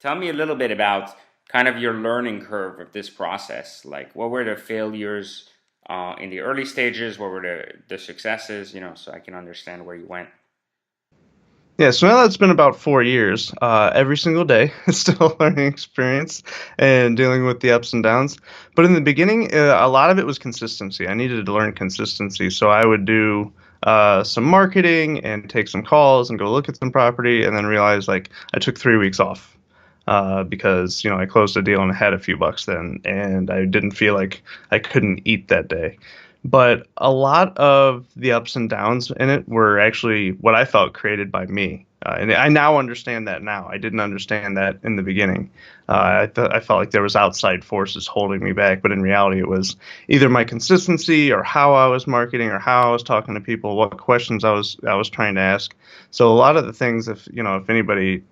Tell me a little bit about kind of your learning curve of this process. Like, what were the failures in the early stages? What were the successes? So I can understand where you went. Yeah, so now that's been about 4 years. Every single day, it's still a learning experience and dealing with the ups and downs. But in the beginning, a lot of it was consistency. I needed to learn consistency, so I would do some marketing and take some calls and go look at some property, and then realize like I took 3 weeks off because I closed a deal and had a few bucks then, and I didn't feel like I couldn't eat that day. But a lot of the ups and downs in it were actually what I felt created by me. And I now understand that now. I didn't understand that in the beginning. I felt like there was outside forces holding me back, but in reality, it was either my consistency or how I was marketing or how I was talking to people, what questions I was trying to ask. So a lot of the things, if anybody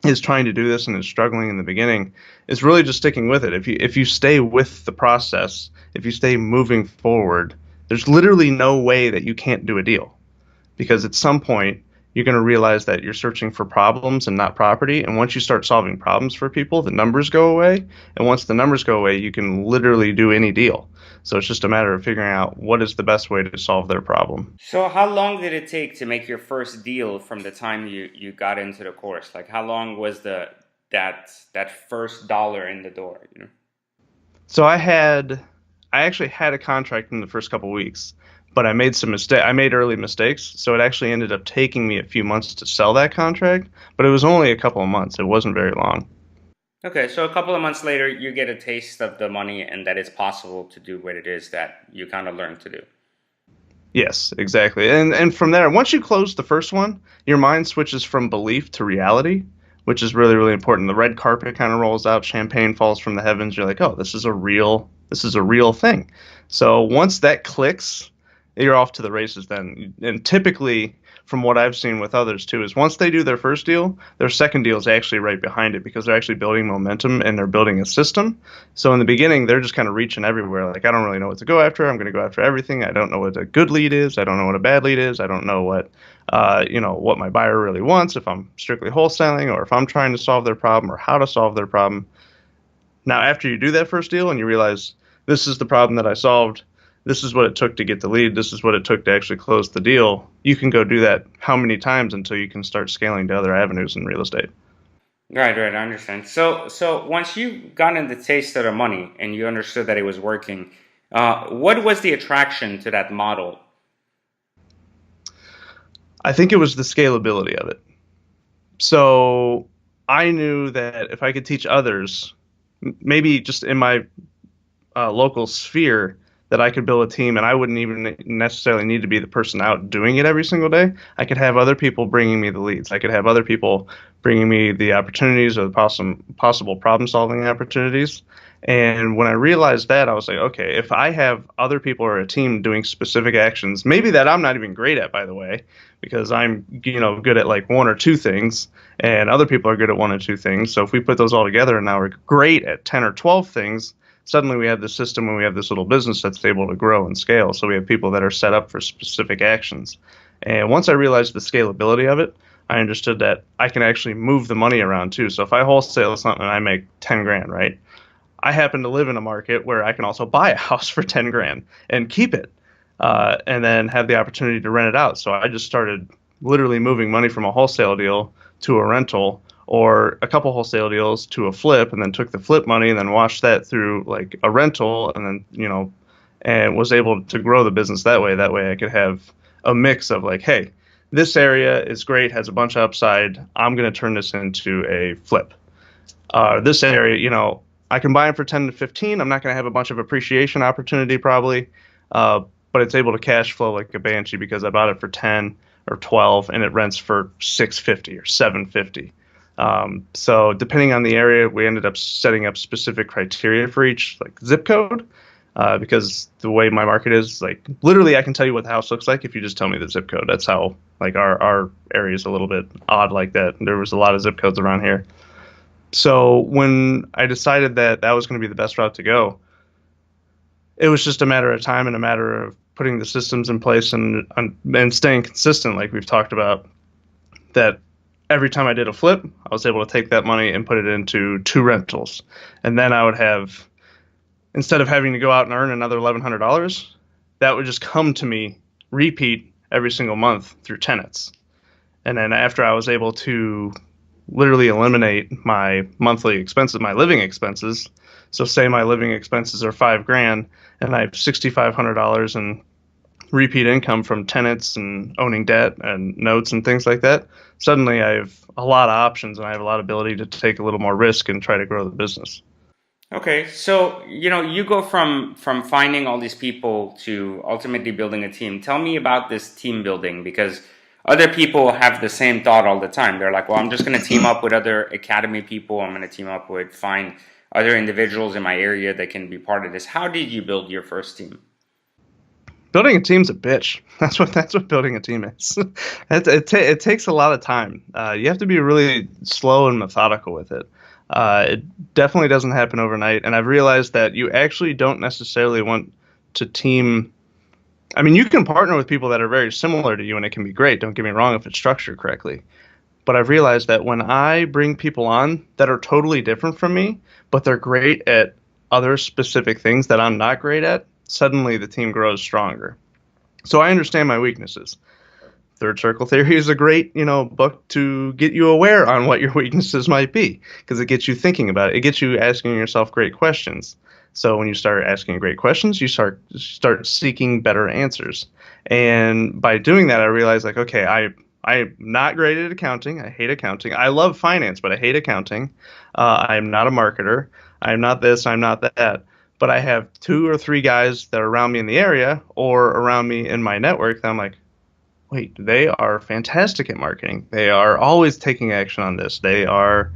is trying to do this and is struggling in the beginning, is really just sticking with it. If you stay with the process, if you stay moving forward, there's literally no way that you can't do a deal, because at some point you're going to realize that you're searching for problems and not property. And once you start solving problems for people, the numbers go away. And once the numbers go away, you can literally do any deal. So it's just a matter of figuring out what is the best way to solve their problem. So how long did it take to make your first deal from the time you got into the course? Like, how long was that first dollar in the door? So I actually had a contract in the first couple weeks, but I made some mistake. I made early mistakes, so it actually ended up taking me a few months to sell that contract. But it was only a couple of months. It wasn't very long. Okay, so a couple of months later, you get a taste of the money and that it's possible to do what it is that you kind of learned to do. Yes, exactly. And from there, once you close the first one, your mind switches from belief to reality, which is really, really important. The red carpet kind of rolls out, champagne falls from the heavens. You're like, oh, this is a real thing. So once that clicks, you're off to the races then. And typically, from what I've seen with others too, is once they do their first deal, their second deal is actually right behind it, because they're actually building momentum and they're building a system. So in the beginning, they're just kind of reaching everywhere. Like, I don't really know what to go after. I'm going to go after everything. I don't know what a good lead is. I don't know what a bad lead is. I don't know what my buyer really wants, if I'm strictly wholesaling or if I'm trying to solve their problem or how to solve their problem. Now, after you do that first deal and you realize this is the problem that I solved, this is what it took to get the lead, this is what it took to actually close the deal, you can go do that how many times until you can start scaling to other avenues in real estate. Right, right, I understand. So once you got in the taste of the money and you understood that it was working, what was the attraction to that model? I think it was the scalability of it. So I knew that if I could teach others, maybe just in my local sphere, that I could build a team and I wouldn't even necessarily need to be the person out doing it every single day. I could have other people bringing me the leads. I could have other people bringing me the opportunities or the possible problem solving opportunities. And when I realized that, I was like, okay, if I have other people or a team doing specific actions, maybe that I'm not even great at, by the way, because I'm, good at like one or two things, and other people are good at one or two things. So if we put those all together and now we're great at 10 or 12 things, suddenly we have this system and we have this little business that's able to grow and scale. So we have people that are set up for specific actions. And once I realized the scalability of it, I understood that I can actually move the money around too. So if I wholesale something and I make 10 grand, right? I happen to live in a market where I can also buy a house for 10 grand and keep it, and then have the opportunity to rent it out. So I just started literally moving money from a wholesale deal to a rental, or a couple wholesale deals to a flip, and then took the flip money and then washed that through like a rental, and then, and was able to grow the business that way. That way I could have a mix of like, hey, this area is great, has a bunch of upside. I'm going to turn this into a flip. This area, I can buy them for 10 to 15. I'm not going to have a bunch of appreciation opportunity probably, uh, but it's able to cash flow like a banshee because I bought it for 10 or 12 and it rents for 650 or 750. So depending on the area, we ended up setting up specific criteria for each like zip code, because the way my market is, like literally, I can tell you what the house looks like if you just tell me the zip code. That's how like our area is a little bit odd like that. There was a lot of zip codes around here. So when I decided that that was going to be the best route to go, it was just a matter of time and a matter of putting the systems in place and staying consistent, like we've talked about. That every time I did a flip, I was able to take that money and put it into 2 rentals. And then I would have, instead of having to go out and earn another $1,100, that would just come to me repeat every single month through tenants. And then after I was able to literally eliminate my monthly expenses, my living expenses. So say my living expenses are 5 grand and I have $6,500 in repeat income from tenants and owning debt and notes and things like that. Suddenly I have a lot of options and I have a lot of ability to take a little more risk and try to grow the business. Okay, so you go from finding all these people to ultimately building a team. Tell me about this team building because other people have the same thought all the time. They're like, "Well, I'm just going to team up with other academy people. I'm going to team up with find other individuals in my area that can be part of this." How did you build your first team? Building a team's a bitch. That's what building a team is. It takes a lot of time. You have to be really slow and methodical with it. It definitely doesn't happen overnight, and I've realized that you actually don't necessarily want to team. I mean, you can partner with people that are very similar to you, and it can be great. Don't get me wrong if it's structured correctly. But I've realized that when I bring people on that are totally different from me, but they're great at other specific things that I'm not great at, suddenly the team grows stronger. So I understand my weaknesses. Third Circle Theory is a great, book to get you aware on what your weaknesses might be because it gets you thinking about it. It gets you asking yourself great questions. So when you start asking great questions, you start seeking better answers. And by doing that, I realized like, okay, I'm not great at accounting. I hate accounting. I love finance, but I hate accounting. I'm not a marketer. I'm not this. I'm not that. But I have 2 or 3 guys that are around me in the area or around me in my network that I'm like, wait, they are fantastic at marketing. They are always taking action on this. They are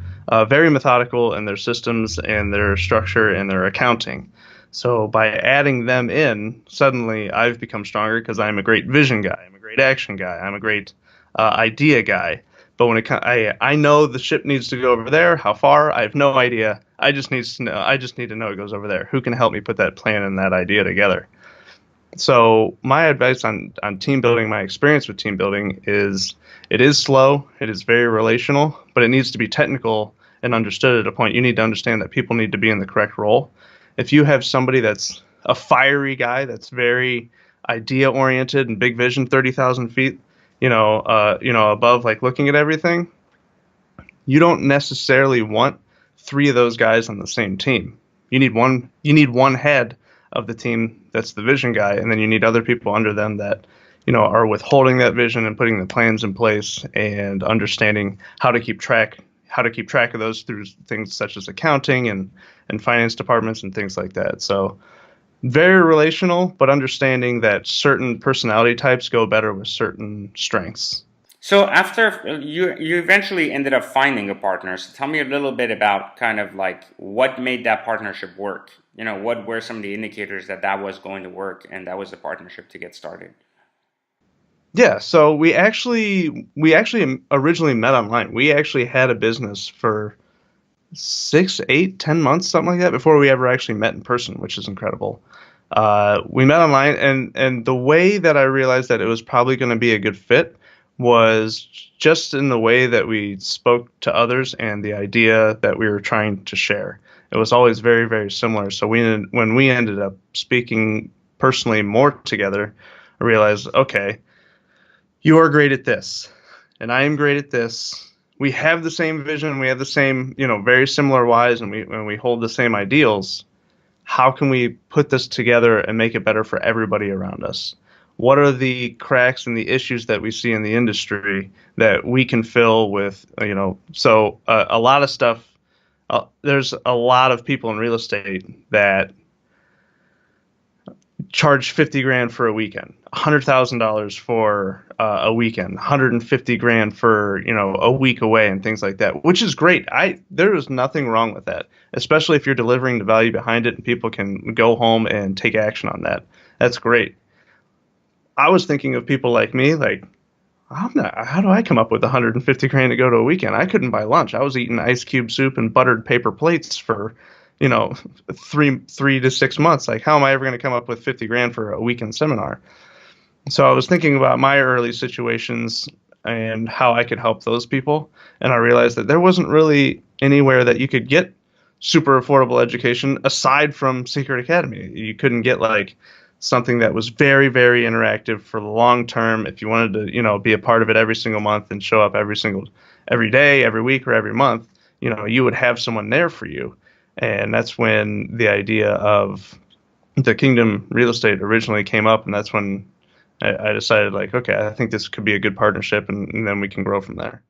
very methodical in their systems and their structure and their accounting. So by adding them in, suddenly I've become stronger because I'm a great vision guy. I'm a great action guy. I'm a great idea guy. But when I know the ship needs to go over there. How far? I have no idea. I just need to know. I just need to know it goes over there. Who can help me put that plan and that idea together? So my advice on team building, my experience with team building is it is slow, it is very relational, but it needs to be technical and understood at a point. You need to understand that people need to be in the correct role. If you have somebody that's a fiery guy that's very idea oriented and big vision, 30,000 feet, above, like looking at everything, you don't necessarily want 3 of those guys on the same team. You need one head of the team that's the vision guy, and then you need other people under them that are withholding that vision and putting the plans in place and understanding how to keep track of those through things such as accounting and finance departments and things like that. So very relational, but understanding that certain personality types go better with certain strengths. So after you eventually ended up finding a partner, so tell me a little bit about kind of like what made that partnership work. What were some of the indicators that that was going to work and that was the partnership to get started? Yeah, so we actually originally met online. We actually had a business for 6, 8, 10 months, something like that, before we ever actually met in person, which is incredible. We met online, and the way that I realized that it was probably going to be a good fit was just in the way that we spoke to others and the idea that we were trying to share. It was always very, very similar. So when we ended up speaking personally more together, I realized, okay, you are great at this, and I am great at this. We have the same vision, we have the same, very similar whys, and we hold the same ideals. How can we put this together and make it better for everybody around us? What are the cracks and the issues that we see in the industry that we can fill with, so a lot of stuff. There's a lot of people in real estate that charge 50 grand for a weekend, $100,000 for a weekend, 150 grand for a week away, and things like that, which is great. There is nothing wrong with that, especially if you're delivering the value behind it and people can go home and take action on that. That's great. I was thinking of people like me, like, how do I come up with 150 grand to go to a weekend? I couldn't buy lunch. I was eating ice cube soup and buttered paper plates for, you know, 3 to 6 months. Like, how am I ever going to come up with 50 grand for a weekend seminar? So I was thinking about my early situations and how I could help those people. And I realized that there wasn't really anywhere that you could get super affordable education aside from Secret Academy. You couldn't get like something that was very, very interactive for the long term. If you wanted to, be a part of it every single month and show up every day, every week, or every month, you would have someone there for you. And that's when the idea of the Kingdom Real Estate originally came up, and that's when I decided, like, okay, I think this could be a good partnership, and then we can grow from there.